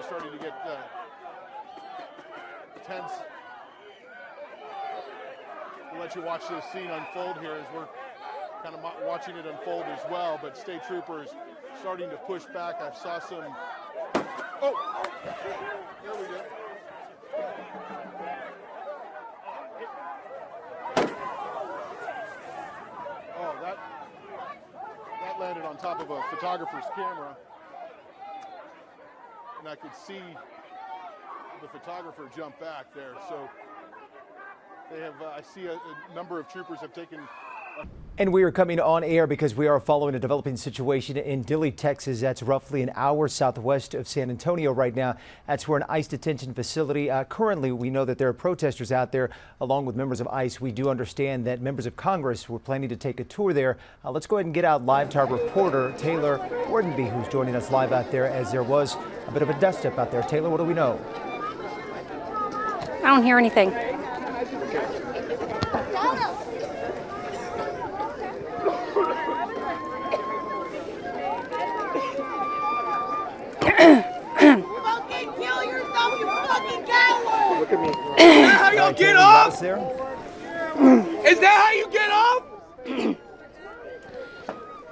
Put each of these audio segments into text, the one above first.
starting to get tense. We'll let you watch this scene unfold here as we're kind of watching it unfold as well, but state troopers starting to push back. I saw some, oh, there we go. Oh, that landed on top of a photographer's camera, and I could see the photographer jump back there. So they have, I see a number of troopers have taken. And we are coming on air because we are following a developing situation in Dilley, Texas. That's roughly an hour southwest of San Antonio right now. That's where an ICE detention facility. Currently, we know that there are protesters out there along with members of ICE. We do understand that members of Congress were planning to take a tour there. Let's go ahead and get out live to our reporter, Taylor Wardenby, who's joining us live out there as there was a bit of a dust up out there. Taylor, what do we know? I don't hear anything. Look at me. Is that how y'all get off? Is that how you get off?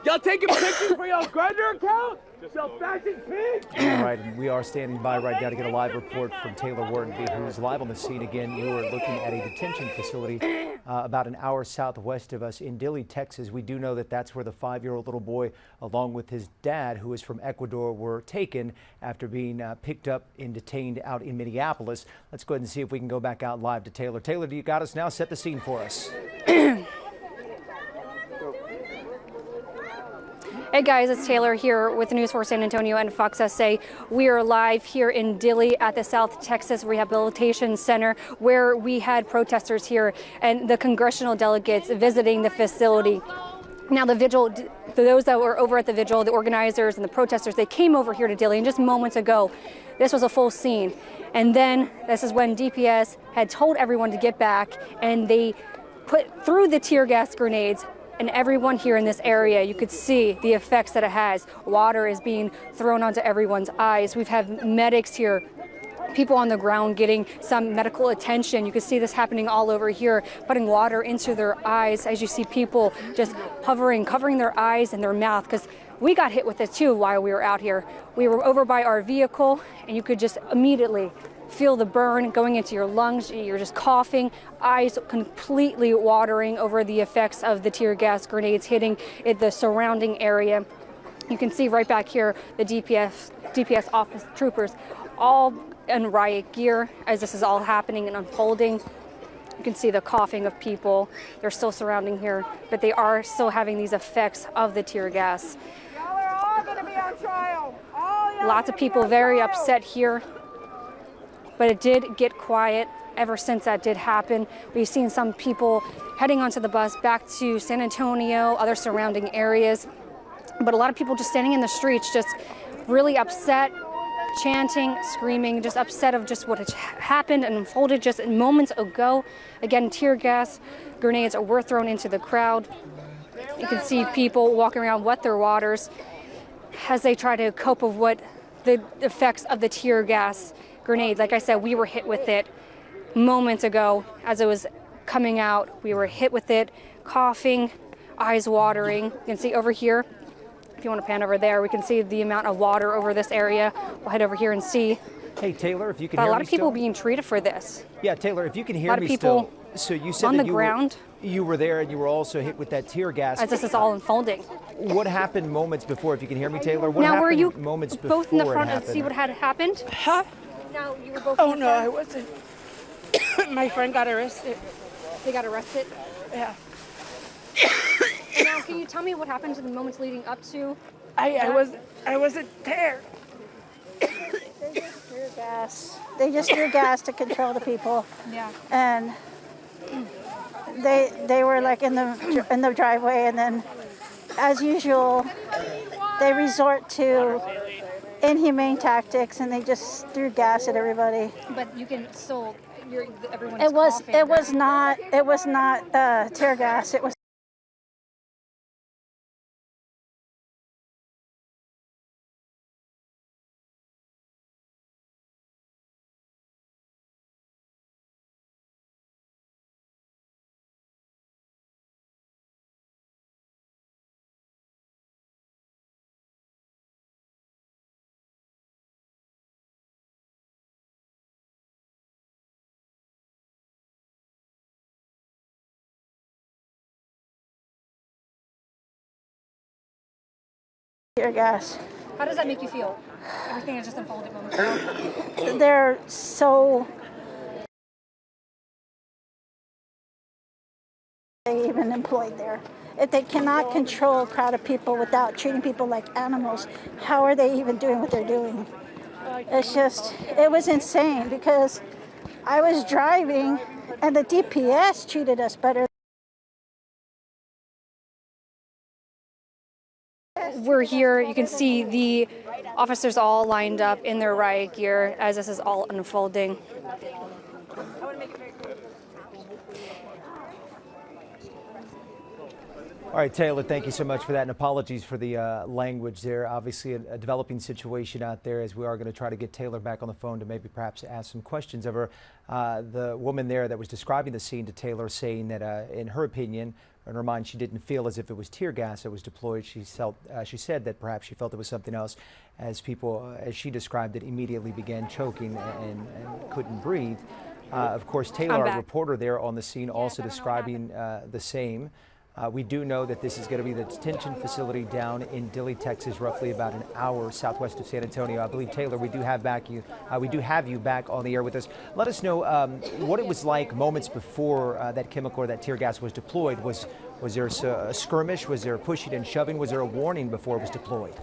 Y'all taking pictures for y'all Grindr account? Y'all fashion pigs? All right, and we are standing by right now to get a live report from Taylor Wardenby, who's live on the scene again. You are looking at a detention facility about an hour southwest of us in Dilley, Texas. We do know that that's where the 5-year-old little boy, along with his dad, who is from Ecuador, were taken after being picked up and detained out in Minneapolis. Let's go ahead and see if we can go back out live to Taylor. Taylor, do you got us now? Set the scene for us. Hey guys, it's Taylor here with News 4 San Antonio and Fox SA. We are live here in Dilley at the South Texas Rehabilitation Center, where we had protesters here and the congressional delegates visiting the facility. Now the vigil, those that were over at the vigil, the organizers and the protesters, they came over here to Dilley, and just moments ago, this was a full scene. And then this is when DPS had told everyone to get back, and they put through the tear gas grenades. And everyone here in this area, you could see the effects that it has. Water is being thrown onto everyone's eyes. We've had medics here, people on the ground getting some medical attention. You can see this happening all over here, putting water into their eyes as you see people just hovering, covering their eyes and their mouth, because we got hit with it too while we were out here. We were over by our vehicle, and you could just immediately feel the burn going into your lungs. You're just coughing, eyes completely watering over the effects of the tear gas grenades hitting the surrounding area. You can see right back here the DPS office troopers all in riot gear as this is all happening and unfolding. You can see the coughing of people. They're still surrounding here, but they are still having these effects of the tear gas. Y'all are all going to be on trial. Lots of people very upset here. But it did get quiet ever since that did happen. We've seen some people heading onto the bus back to San Antonio, other surrounding areas. But a lot of people just standing in the streets, just really upset, chanting, screaming, just upset of just what had happened and unfolded just moments ago. Again, tear gas grenades were thrown into the crowd. You can see people walking around wet their waters as they try to cope with what the effects of the tear gas grenade. Like I said, we were hit with it moments ago as it was coming out. We were hit with it, coughing, eyes watering. You can see over here, if you want to pan over there, we can see the amount of water over this area. We'll head over here and see. Hey Taylor, if you can hear me still. A lot of people being treated for this. Yeah, Taylor, if you can hear me still. A lot of people so you said on that the ground. You were there and you were also hit with that tear gas. As this is all unfolding. What happened moments before, if you can hear me, Taylor? What now, happened were you moments before both in the front and see what had happened? Huh? No, you were both Oh, in the no, front? I wasn't. My friend got arrested. They got arrested? Yeah. And now, can you tell me what happened to the moments leading up to? I wasn't there. They just tear gas. They just tear gas to control the people. Yeah. And they were like in the driveway, and then, as usual, they resort to inhumane tactics, and they just threw gas at everybody. But you can still, everyone's It was coughing. it was not tear gas. It was tear gas. How does that make you feel? Everything has just unfolded moments ago. They're so they even employed there. If they cannot control a crowd of people without treating people like animals, how are they even doing what they're doing? It's just, it was insane because I was driving and the DPS treated us better. We're here, you can see the officers all lined up in their riot gear as this is all unfolding. All right, Taylor, thank you so much for that, and apologies for the language there. Obviously, a developing situation out there, as we are going to try to get Taylor back on the phone to maybe perhaps ask some questions of her. The woman there that was describing the scene to Taylor, saying that in her opinion, in her mind, she didn't feel as if it was tear gas that was deployed. She said that perhaps she felt it was something else, as people, as she described it, immediately began choking and couldn't breathe. Of course, Taylor, our reporter there on the scene, also describing the same. We do know that this is going to be the detention facility down in Dilley, Texas, roughly about an hour southwest of San Antonio. I believe, Taylor, we do have you back on the air with us. Let us know what it was like moments before that chemical or that tear gas was deployed. Was there a skirmish? Was there pushing and shoving? Was there a warning before it was deployed?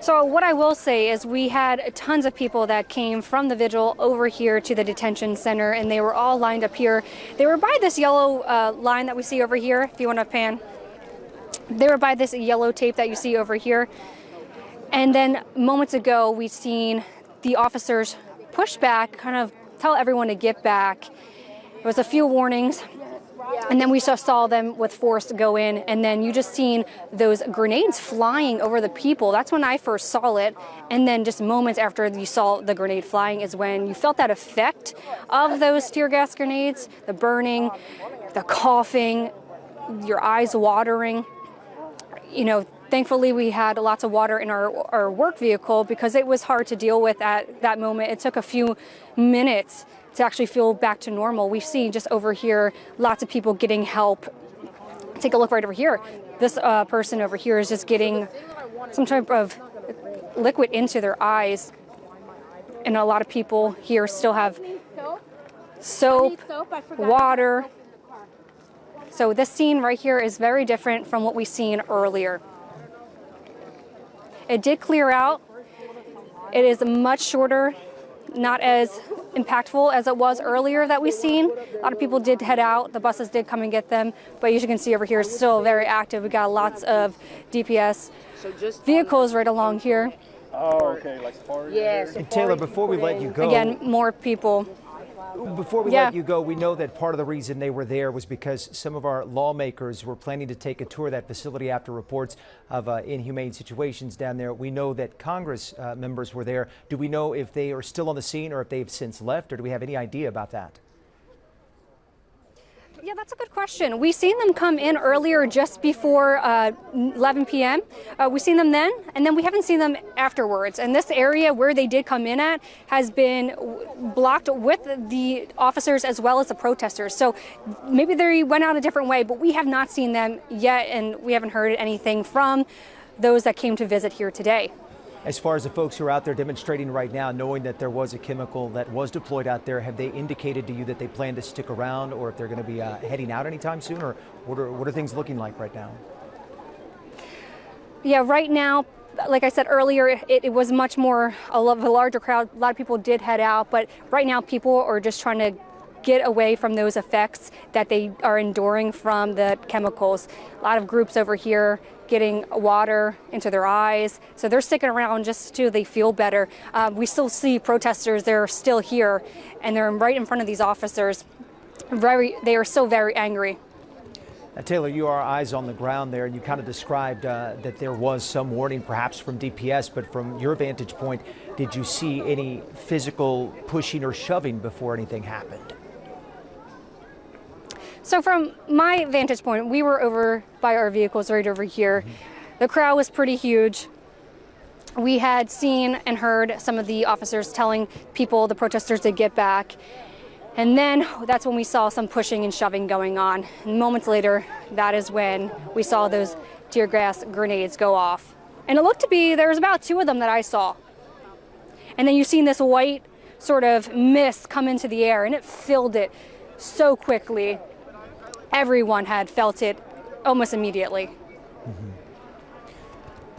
So what I will say is we had tons of people that came from the vigil over here to the detention center, and they were all lined up here. They were by this yellow line that we see over here, if you want to pan. They were by this yellow tape that you see over here. And then moments ago, we've seen the officers push back, kind of tell everyone to get back. There was a few warnings. And then we saw them with force go in, and then you just seen those grenades flying over the people. That's when I first saw it. And then just moments after you saw the grenade flying is when you felt that effect of those tear gas grenades, the burning, the coughing, your eyes watering. You know, thankfully we had lots of water in our work vehicle because it was hard to deal with at that moment. It took a few minutes to actually feel back to normal. We've seen just over here, lots of people getting help. Take a look right over here. This person over here is just getting some type of liquid into their eyes. And a lot of people here still have soap, water. So this scene right here is very different from what we've seen earlier. It did clear out. It is much shorter, not as impactful as it was earlier that we've seen. A lot of people did head out. The buses did come and get them. But as you can see over here, it's still very active. We got lots of DPS vehicles right along here. Oh, okay, like safari. Yes. And Taylor, before we let you go, again, more people. Before we let you go, we know that part of the reason they were there was because some of our lawmakers were planning to take a tour of that facility after reports of inhumane situations down there. We know that Congress members were there. Do we know if they are still on the scene or if they've since left, or do we have any idea about that? Yeah, that's a good question. We've seen them come in earlier just before 11 p.m. We've seen them then, and then we haven't seen them afterwards. And this area where they did come in at has been blocked with the officers as well as the protesters. So maybe they went out a different way, but we have not seen them yet, and we haven't heard anything from those that came to visit here today. As far as the folks who are out there demonstrating right now, knowing that there was a chemical that was deployed out there, have they indicated to you that they plan to stick around, or if they're going to be heading out anytime soon, or what are things looking like right now? Yeah, right now, like I said earlier, it was much more of a larger crowd. A lot of people did head out, but right now people are just trying to get away from those effects that they are enduring from the chemicals. A lot of groups over here getting water into their eyes. So they're sticking around just so they feel better. We still see protesters, they're still here, and they're right in front of these officers. They are so very angry. Taylor, you are eyes on the ground there, and you kind of described that there was some warning perhaps from DPS, but from your vantage point, did you see any physical pushing or shoving before anything happened? So from my vantage point, we were over by our vehicles right over here. The crowd was pretty huge. We had seen and heard some of the officers telling people, the protesters, to get back. And then that's when we saw some pushing and shoving going on. And moments later, that is when we saw those tear gas grenades go off. And it looked to be, there was about 2 of them that I saw. And then you've seen this white sort of mist come into the air, and it filled it so quickly. Everyone had felt it almost immediately.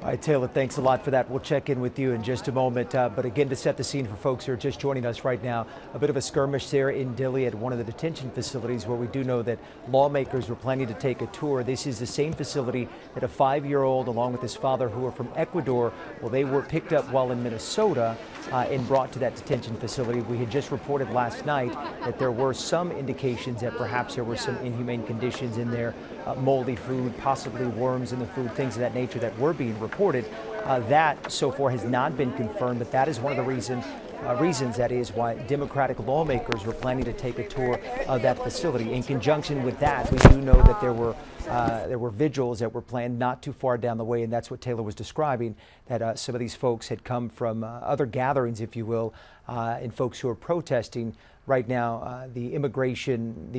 All right, Taylor, thanks a lot for that. We'll check in with you in just a moment. But again, to set the scene for folks who are just joining us right now, a bit of a skirmish there in Dilley at one of the detention facilities where we do know that lawmakers were planning to take a tour. This is the same facility that a 5-year-old, along with his father, who are from Ecuador, well, they were picked up while in Minnesota and brought to that detention facility. We had just reported last night that there were some indications that perhaps there were some inhumane conditions in there, moldy food, possibly worms in the food, things of that nature that were being reported. That so far has not been confirmed, but that is one of the reasons that is why Democratic lawmakers were planning to take a tour of that facility. In conjunction with that, we do know that there were vigils that were planned not too far down the way, and that's what Taylor was describing, that some of these folks had come from other gatherings, if you will, and folks who are protesting right now the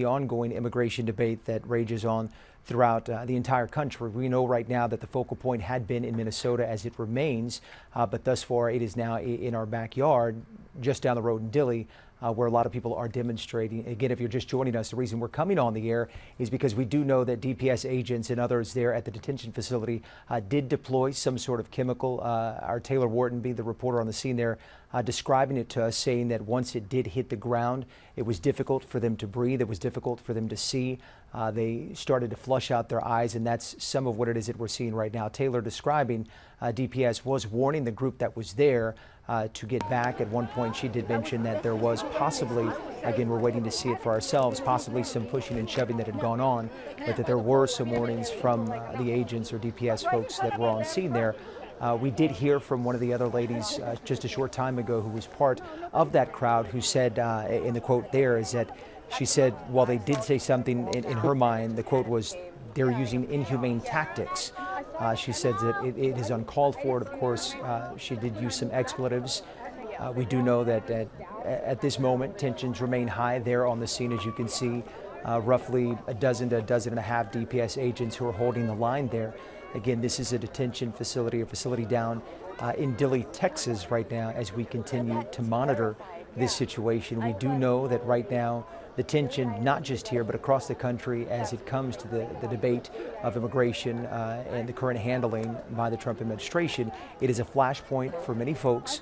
ongoing immigration debate that rages on throughout the entire country. We know right now that the focal point had been in Minnesota, as it remains, but thus far it is now in our backyard, just down the road in Dilley, where a lot of people are demonstrating. Again, if you're just joining us, the reason we're coming on the air is because we do know that DPS agents and others there at the detention facility did deploy some sort of chemical. Our Taylor Wharton, being the reporter on the scene there, describing it to us, saying that once it did hit the ground, it was difficult for them to breathe. It was difficult for them to see. They started to flush out their eyes, and that's some of what it is that we're seeing right now. Taylor describing DPS was warning the group that was there to get back. At one point, she did mention that there was possibly, again, we're waiting to see it for ourselves, possibly some pushing and shoving that had gone on, but that there were some warnings from the agents or DPS folks that were on scene there. We did hear from one of the other ladies just a short time ago who was part of that crowd, who said, in the quote there, is that she said, while they did say something in her mind, the quote was, they're using inhumane tactics. She said that it is uncalled for. Of course, she did use some expletives. We do know that at this moment, tensions remain high there on the scene, as you can see. Roughly a dozen to a dozen and a half DPS agents who are holding the line there. Again, this is a detention facility, a facility down in Dilley, Texas right now, as we continue to monitor this situation. We do know that right now the tension, not just here, but across the country as it comes to the debate of immigration and the current handling by the Trump administration, it is a flashpoint for many folks.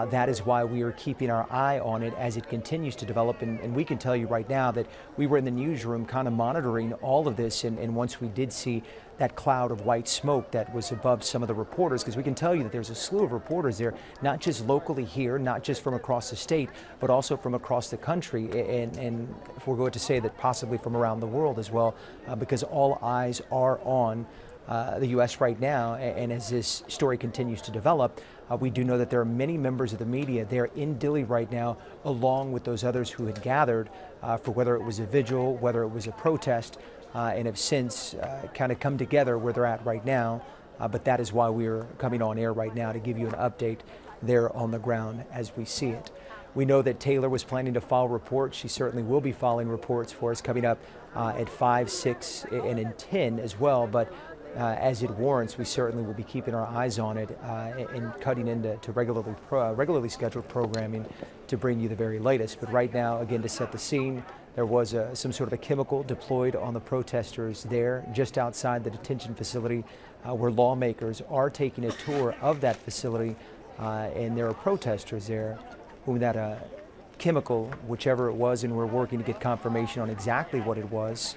That is why we are keeping our eye on it as it continues to develop. And we can tell you right now that we were in the newsroom kind of monitoring all of this. And once we did see that cloud of white smoke that was above some of the reporters, because we can tell you that there's a slew of reporters there, not just locally here, not just from across the state, but also from across the country. And if we're going to say that possibly from around the world as well, because all eyes are on the U.S. right now. And as this story continues to develop, we do know that there are many members of the media there in Dilley right now, along with those others who had gathered for whether it was a vigil, whether it was a protest, and have since kind of come together where they're at right now. But that is why we're coming on air right now to give you an update there on the ground as we see it. We know that Taylor was planning to file reports. She certainly will be filing reports for us coming up at 5, 6, and in 10 as well. But as it warrants, we certainly will be keeping our eyes on it and cutting into regularly scheduled programming to bring you the very latest. But right now, again, to set the scene, there was some sort of a chemical deployed on the protesters there just outside the detention facility where lawmakers are taking a tour of that facility, and there are protesters there whom that chemical, whichever it was, and we're working to get confirmation on exactly what it was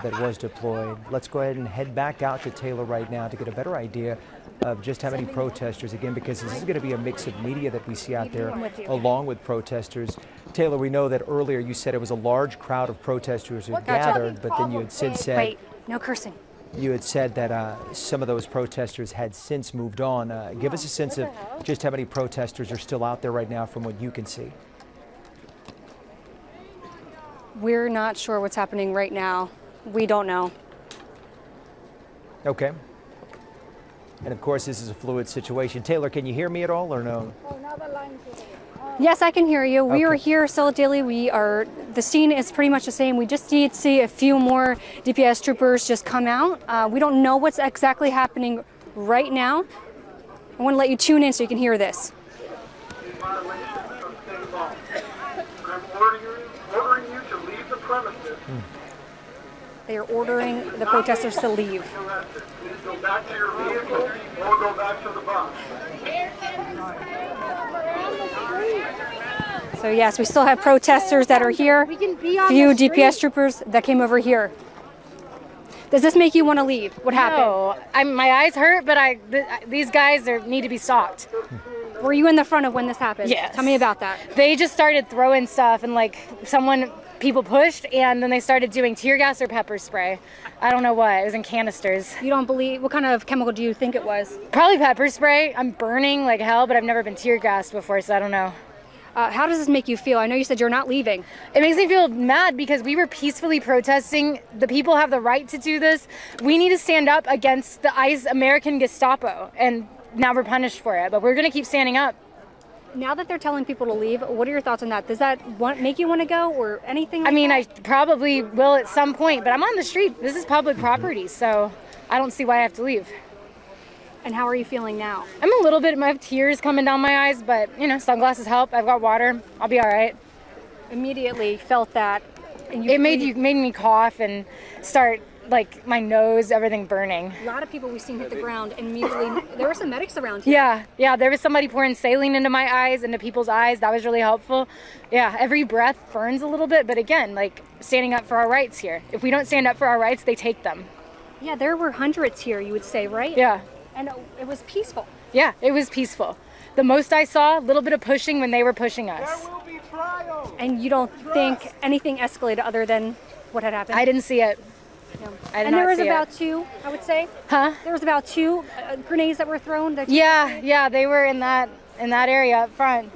that was deployed. Let's go ahead and head back out to Taylor right now to get a better idea of just how many protesters, again, because this is going to be a mix of media that we see out there along with protesters. Taylor, we know that earlier you said it was a large crowd of protesters who gathered, but then you had since said... Wait, no cursing. You had said that some of those protesters had since moved on. Give us a sense of just how many protesters are still out there right now from what you can see. We're not sure what's happening right now. We don't know. Okay. And of course, this is a fluid situation. Taylor, can you hear me at all or no? Oh, now the line's Yes, I can hear you. We are here still at Dilley. The scene is pretty much the same. We just need to see a few more DPS troopers just come out. We don't know what's exactly happening right now. I want to let you tune in so you can hear this. I'm ordering you to leave the premises. They are ordering the protesters to leave. Please go back to your vehicle or go back to the bus. So yes, we still have protesters that are here. Few DPS troopers that came over here. Does this make you want to leave? What happened? No, my eyes hurt, but these guys need to be stopped. Were you in the front of when this happened? Yes. Tell me about that. They just started throwing stuff and people pushed and then they started doing tear gas or pepper spray. I don't know what, it was in canisters. You don't believe, what kind of chemical do you think it was? Probably pepper spray. I'm burning like hell, but I've never been tear gassed before, so I don't know. How does this make you feel? I know you said you're not leaving. It makes me feel mad because we were peacefully protesting. The people have the right to do this. We need to stand up against the American Gestapo, and now we're punished for it, but we're gonna keep standing up. Now that they're telling people to leave, what are your thoughts on that? Does that make you want to go or anything like I mean, that? I probably will at some point, but I'm on the street. This is public property, so I don't see why I have to leave. And how are you feeling now? I'm a little bit, I have tears coming down my eyes, but sunglasses help. I've got water. I'll be all right. Immediately felt that. And it made me cough and start my nose, everything burning. A lot of people we've seen hit the ground and immediately, there were some medics around here. Yeah, there was somebody pouring saline into my eyes, into people's eyes. That was really helpful. Yeah, every breath burns a little bit, but again, standing up for our rights here. If we don't stand up for our rights, they take them. Yeah, there were hundreds here, you would say, right? Yeah. And it was peaceful. Yeah, it was peaceful. The most I saw, a little bit of pushing when they were pushing us. There will be trials. And you don't think anything escalated other than what had happened? I didn't see it. Yeah. I did and there not was see about it. two, I would say. Huh? There was about two grenades that were thrown. Yeah, they were in that area up front.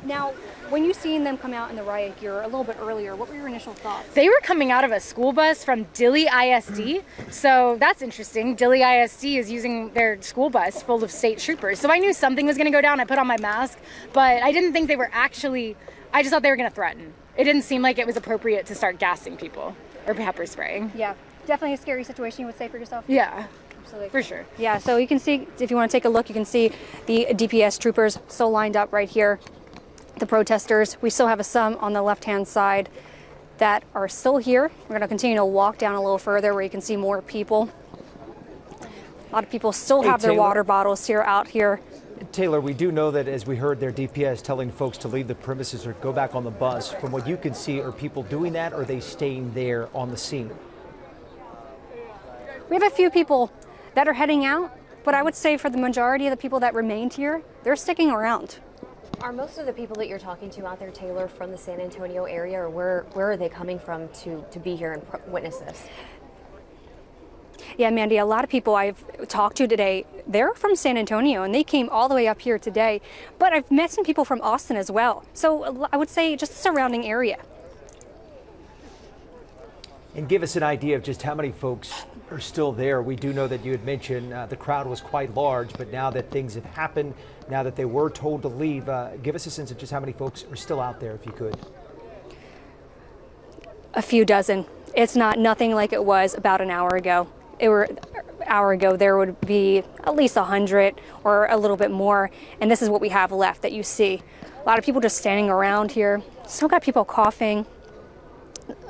Now, when you seen them come out in the riot gear a little bit earlier, what were your initial thoughts? They were coming out of a school bus from Dilley ISD, so that's interesting. Dilley ISD is using their school bus full of state troopers, so I knew something was going to go down. I put on my mask, but I didn't think they were actually, I just thought they were going to threaten. It didn't seem like it was appropriate to start gassing people or pepper spraying. Yeah, definitely a scary situation, you would say, for yourself? Yeah. Absolutely. For sure. Yeah, so you can see, if you want to take a look, you can see the DPS troopers still lined up right here. The protesters, we still have some on the left-hand side that are still here. We're going to continue to walk down a little further where you can see more people. A lot of people still have their water bottles out here. Taylor, we do know that, as we heard, their DPS telling folks to leave the premises or go back on the bus. From what you can see, are people doing that, or are they staying there on the scene? We have a few people that are heading out, but I would say for the majority of the people that remained here, they're sticking around. Are most of the people that you're talking to out there, Taylor, from the San Antonio area, or where are they coming from to be here and witness this? Yeah, Mandy, a lot of people I've talked to today, they're from San Antonio and they came all the way up here today. But I've met some people from Austin as well. So I would say just the surrounding area. And give us an idea of just how many folks are still there. We do know that you had mentioned the crowd was quite large, but now that things have happened, now that they were told to leave, give us a sense of just how many folks are still out there, if you could. A few dozen. It's nothing like it was about an hour ago. An hour ago, there would be at least 100 or a little bit more. And this is what we have left that you see. A lot of people just standing around here. Still got people coughing.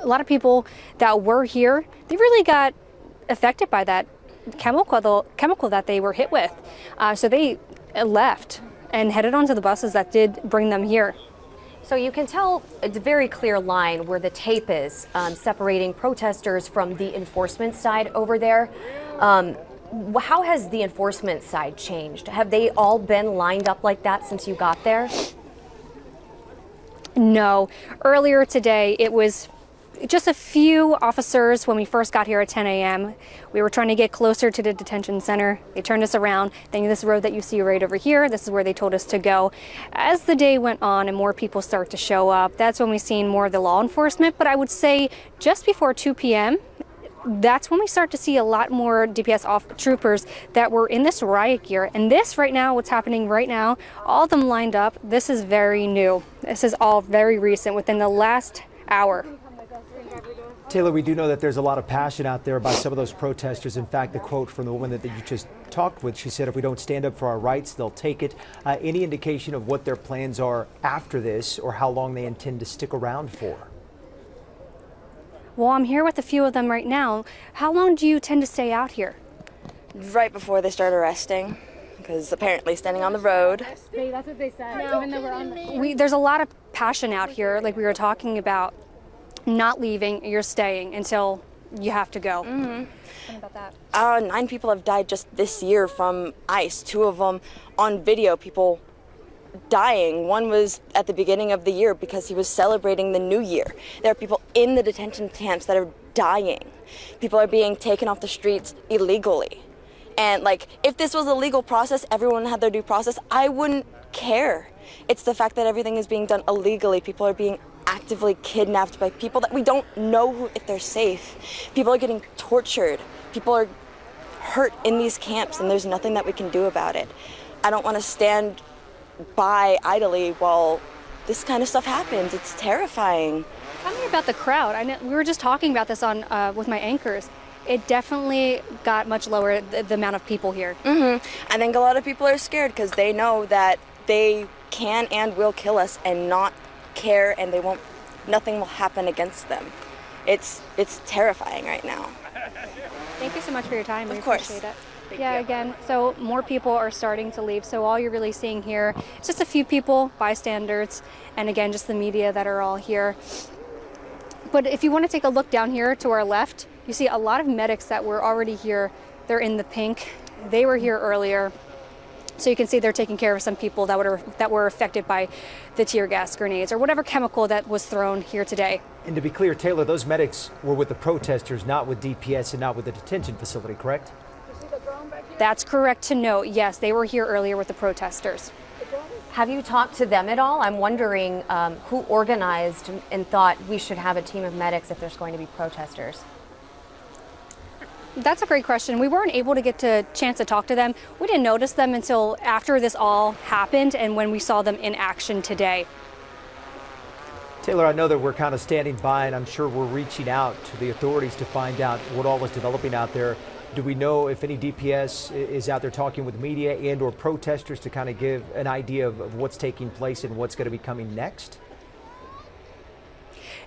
A lot of people that were here, they really got affected by that chemical that they were hit with. So they left and headed onto the buses that did bring them here. So you can tell it's a very clear line where the tape is separating protesters from the enforcement side over there. How has the enforcement side changed? Have they all been lined up like that since you got there? No. Earlier today, it was just a few officers when we first got here at 10 a.m. We were trying to get closer to the detention center. They turned us around. Then this road that you see right over here, this is where they told us to go. As the day went on and more people start to show up, that's when we've seen more of the law enforcement. But I would say just before 2 p.m., that's when we start to see a lot more DPS troopers that were in this riot gear. And this right now, what's happening right now, all of them lined up, this is very new. This is all very recent, within the last hour. Taylor, we do know that there's a lot of passion out there by some of those protesters. In fact, the quote from the woman that you just talked with, she said, if we don't stand up for our rights, they'll take it. Any indication of what their plans are after this or how long they intend to stick around for? Well, I'm here with a few of them right now. How long do you tend to stay out here? Right before they start arresting, because apparently standing on the road. That's what they said. Even though we're on There's a lot of passion out here, like we were talking about. Not leaving, you're staying until you have to go. What about that? 9 people have died just this year from ICE. 2 of them on video, people dying. One was at the beginning of the year because he was celebrating the new year. There are people in the detention camps that are dying. People are being taken off the streets illegally. And like, if this was a legal process, everyone had their due process, I wouldn't care. It's the fact that everything is being done illegally. People are being actively kidnapped by people that we don't know if they're safe. People are getting tortured. People are hurt in these camps, and there's nothing that we can do about it. I don't want to stand by idly while this kind of stuff happens. It's terrifying. Tell me about the crowd. I know we were just talking about this on with my anchors. It definitely got much lower, the amount of people here. I think a lot of people are scared because they know that they can and will kill us and not care, and nothing will happen against them. It's terrifying right now. Thank you so much for your time. We Of course. appreciate it. Thank Yeah, you. again, so more people are starting to leave. So all you're really seeing here is just a few people, bystanders, and again, just the media that are all here. But if you want to take a look down here to our left, you see a lot of medics that were already here. They're in the pink. They were here earlier. So you can see they're taking care of some people that were affected by the tear gas grenades or whatever chemical that was thrown here today. And to be clear, Taylor, those medics were with the protesters, not with DPS and not with the detention facility, correct? That's correct to note. Yes, they were here earlier with the protesters. Have you talked to them at all? I'm wondering who organized and thought we should have a team of medics if there's going to be protesters. That's a great question. We weren't able to get a chance to talk to them. We didn't notice them until after this all happened and when we saw them in action today. Taylor, I know that we're kind of standing by, and I'm sure we're reaching out to the authorities to find out what all is developing out there. Do we know if any DPS is out there talking with media and or protesters to kind of give an idea of what's taking place and what's going to be coming next?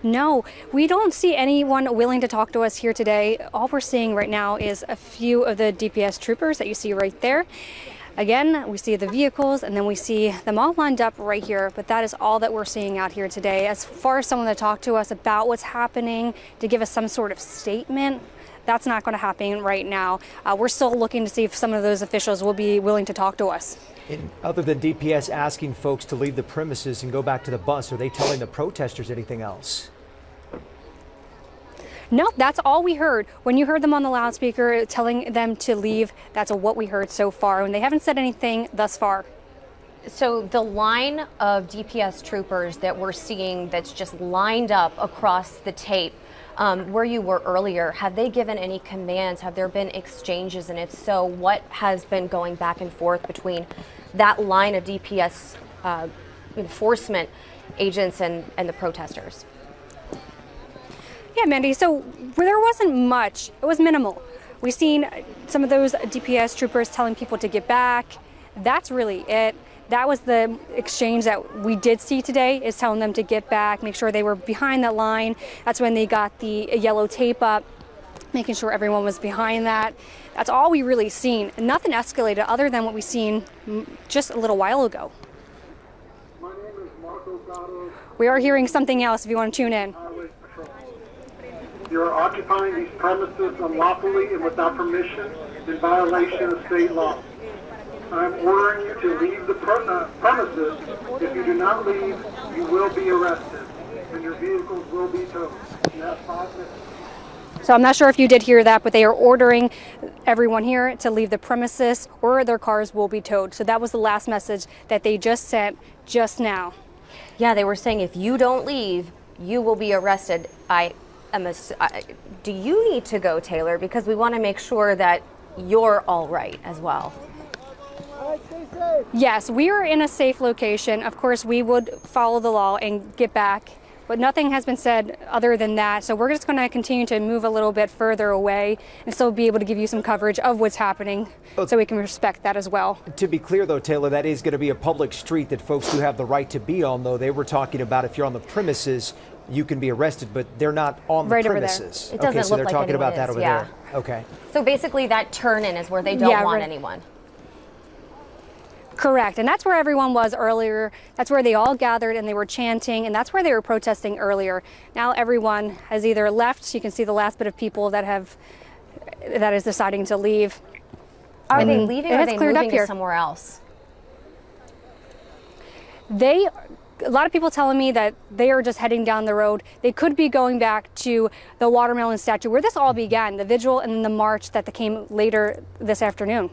No, we don't see anyone willing to talk to us here today. All we're seeing right now is a few of the DPS troopers that you see right there. Again, we see the vehicles and then we see them all lined up right here, but that is all that we're seeing out here today. As far as someone to talk to us about what's happening, to give us some sort of statement, that's not going to happen right now. We're still looking to see if some of those officials will be willing to talk to us. And other than DPS asking folks to leave the premises and go back to the bus, are they telling the protesters anything else? No, that's all we heard. When you heard them on the loudspeaker telling them to leave, that's what we heard so far. And they haven't said anything thus far. So the line of DPS troopers that we're seeing that's just lined up across the tape where you were earlier, have they given any commands? Have there been exchanges? And if so, what has been going back and forth between that line of DPS enforcement agents and the protesters? Yeah, Mandy, so there wasn't much. It was minimal. We've seen some of those DPS troopers telling people to get back. That's really it. That was the exchange that we did see today, is telling them to get back, make sure they were behind that line. That's when they got the yellow tape up, making sure everyone was behind that. That's all we really seen. Nothing escalated other than what we seen just a little while ago. We are hearing something else if you want to tune in. You are occupying these premises unlawfully and without permission in violation of state law. I am ordering you to leave the premises. If you do not leave, you will be arrested and your vehicles will be towed. You have 5 minutes. So I'm not sure if you did hear that, but they are ordering everyone here to leave the premises or their cars will be towed. So that was the last message that they just sent just now. Yeah, they were saying if you don't leave, you will be arrested. I do you need to go, Taylor? Because we want to make sure that you're all right as well. Yes, we are in a safe location. Of course, we would follow the law and get back, but nothing has been said other than that. So we're just going to continue to move a little bit further away and still be able to give you some coverage of what's happening, so we can respect that as well. To be clear, though, Taylor, that is going to be a public street that folks do have the right to be on, though. They were talking about if you're on the premises, you can be arrested, but they're not on the premises. It doesn't so look they're like talking about anyone that is, over there. Okay. So basically that turn-in is where they don't want anyone. Correct, and that's where everyone was earlier. That's where they all gathered and they were chanting, and that's where they were protesting earlier. Now everyone has either left. You can see the last bit of people that is deciding to leave. Are they leaving, or are they moving to somewhere else? A lot of people telling me that they are just heading down the road. They could be going back to the watermelon statue where this all began, the vigil and the march that came later this afternoon.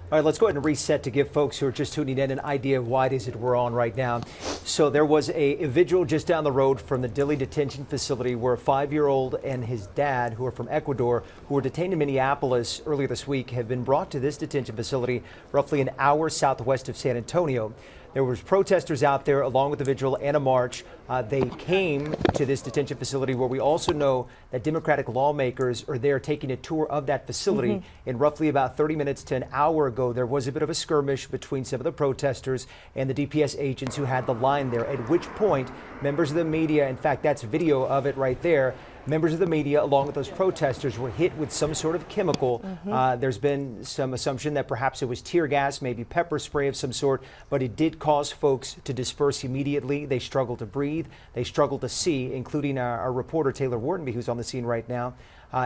All right, let's go ahead and reset to give folks who are just tuning in an idea of why it is that we're on right now. So there was a vigil just down the road from the Dilley Detention Facility where a 5-year-old and his dad, who are from Ecuador, who were detained in Minneapolis earlier this week, have been brought to this detention facility roughly an hour southwest of San Antonio. There was protesters out there along with the vigil and a march. They came to this detention facility where we also know that Democratic lawmakers are there taking a tour of that facility. And roughly about 30 minutes to an hour ago, there was a bit of a skirmish between some of the protesters and the DPS agents who had the line there, at which point members of the media, in fact, that's video of it right there, members of the media, along with those protesters, were hit with some sort of chemical. There's been some assumption that perhaps it was tear gas, maybe pepper spray of some sort, but it did cause folks to disperse immediately. They struggled to breathe. They struggled to see, including our reporter, Taylor Wardenby, who's on the scene right now.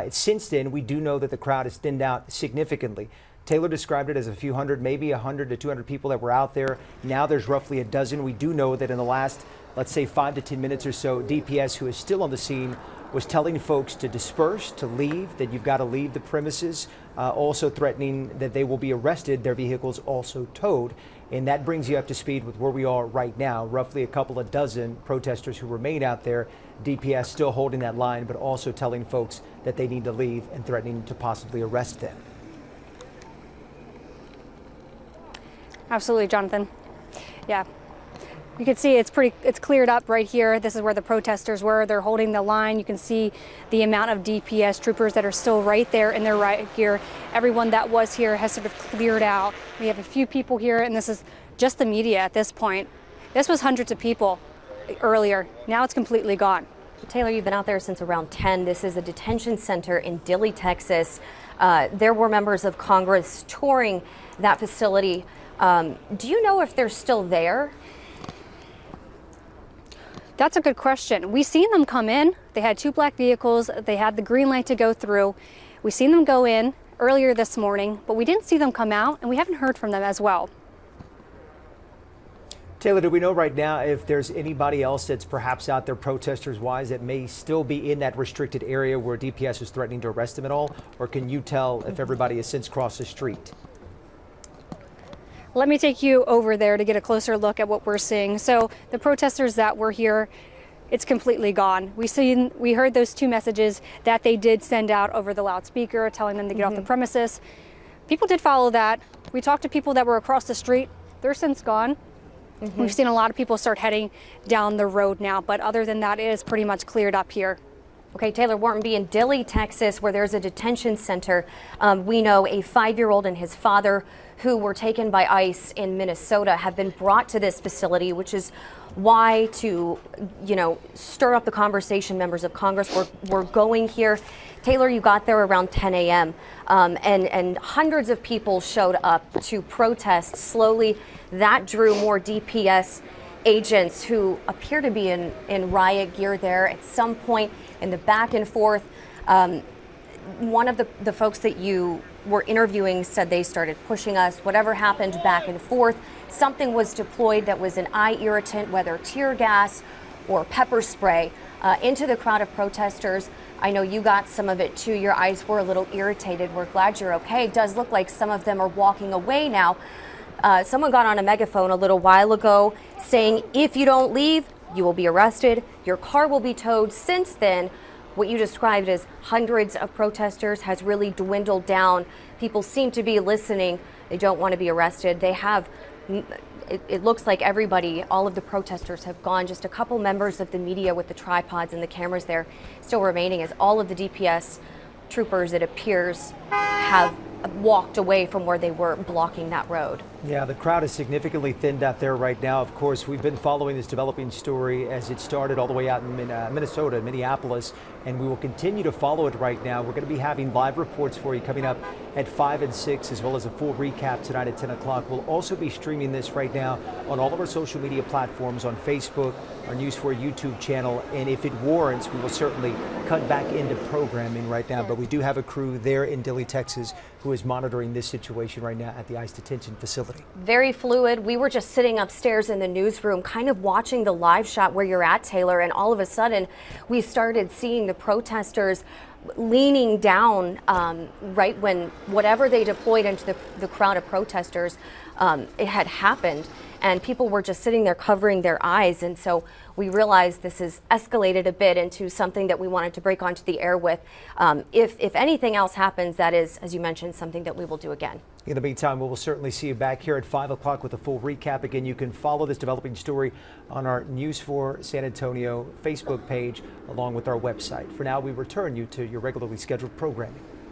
Since then, we do know that the crowd has thinned out significantly. Taylor described it as a few hundred, maybe 100 to 200 people that were out there. Now there's roughly a dozen. We do know that in the last, let's say, 5 to 10 minutes or so, DPS, who is still on the scene, was telling folks to disperse, to leave, that you've got to leave the premises, also threatening that they will be arrested, their vehicles also towed. And that brings you up to speed with where we are right now, roughly a couple of dozen protesters who remain out there, DPS still holding that line, but also telling folks that they need to leave and threatening to possibly arrest them. Absolutely, Jonathan. Yeah. You can see it's cleared up right here. This is where the protesters were. They're holding the line. You can see the amount of DPS troopers that are still right there in their riot gear. Everyone that was here has sort of cleared out. We have a few people here, and this is just the media at this point. This was hundreds of people earlier. Now it's completely gone. Taylor, you've been out there since around 10. This is a detention center in Dilley, Texas. There were members of Congress touring that facility. Do you know if they're still there? That's a good question. We've seen them come in. They had 2 black vehicles. They had the green light to go through. We've seen them go in earlier this morning, but we didn't see them come out, and we haven't heard from them as well. Taylor, do we know right now if there's anybody else that's perhaps out there protesters-wise that may still be in that restricted area where DPS is threatening to arrest them at all? Or can you tell if everybody has since crossed the street? Let me take you over there to get a closer look at what we're seeing. So the protesters that were here, it's completely gone. We heard those 2 messages that they did send out over the loudspeaker telling them to get off the premises. People did follow that. We talked to people that were across the street. They're since gone. We've seen a lot of people start heading down the road now, but other than that, it is pretty much cleared up here. Okay, Taylor Wardenby in Dilley, Texas, where there's a detention center. We know a 5-year-old and his father, who were taken by ICE in Minnesota, have been brought to this facility, which is why, to stir up the conversation, members of Congress were going here. Taylor, you got there around 10 a.m. And hundreds of people showed up to protest. Slowly, that drew more DPS agents who appear to be in riot gear there. At some point in the back and forth, one of the folks that you were interviewing said they started pushing us. Whatever happened back and forth, something was deployed that was an eye irritant, whether tear gas or pepper spray, into the crowd of protesters. I know you got some of it too. Your eyes were a little irritated. We're glad you're okay. It does look like some of them are walking away now. Someone got on a megaphone a little while ago saying, if you don't leave, you will be arrested. Your car will be towed. Since then, what you described as hundreds of protesters has really dwindled down. People seem to be listening. They don't want to be arrested. They have, it looks like everybody, all of the protesters have gone. Just a couple members of the media with the tripods and the cameras there still remaining, as all of the DPS troopers, it appears, have walked away from where they were blocking that road. Yeah, the crowd is significantly thinned out there right now. Of course, we've been following this developing story as it started all the way out in Minnesota, Minneapolis, and we will continue to follow it right now. We're going to be having live reports for you coming up at 5 and 6, as well as a full recap tonight at 10 o'clock. We'll also be streaming this right now on all of our social media platforms, on Facebook, our News 4 YouTube channel, and if it warrants, we will certainly cut back into programming right now. But we do have a crew there in Dilley, Texas, who is monitoring this situation right now at the ICE detention facility. Very fluid. We were just sitting upstairs in the newsroom, kind of watching the live shot where you're at, Taylor, and all of a sudden we started seeing the protesters leaning down right when whatever they deployed into the crowd of protesters, it had happened. And people were just sitting there covering their eyes. And so we realized this has escalated a bit into something that we wanted to break onto the air with. If anything else happens, that is, as you mentioned, something that we will do again. In the meantime, we will certainly see you back here at 5 o'clock with a full recap. Again, you can follow this developing story on our News 4 San Antonio Facebook page, along with our website. For now, we return you to your regularly scheduled programming.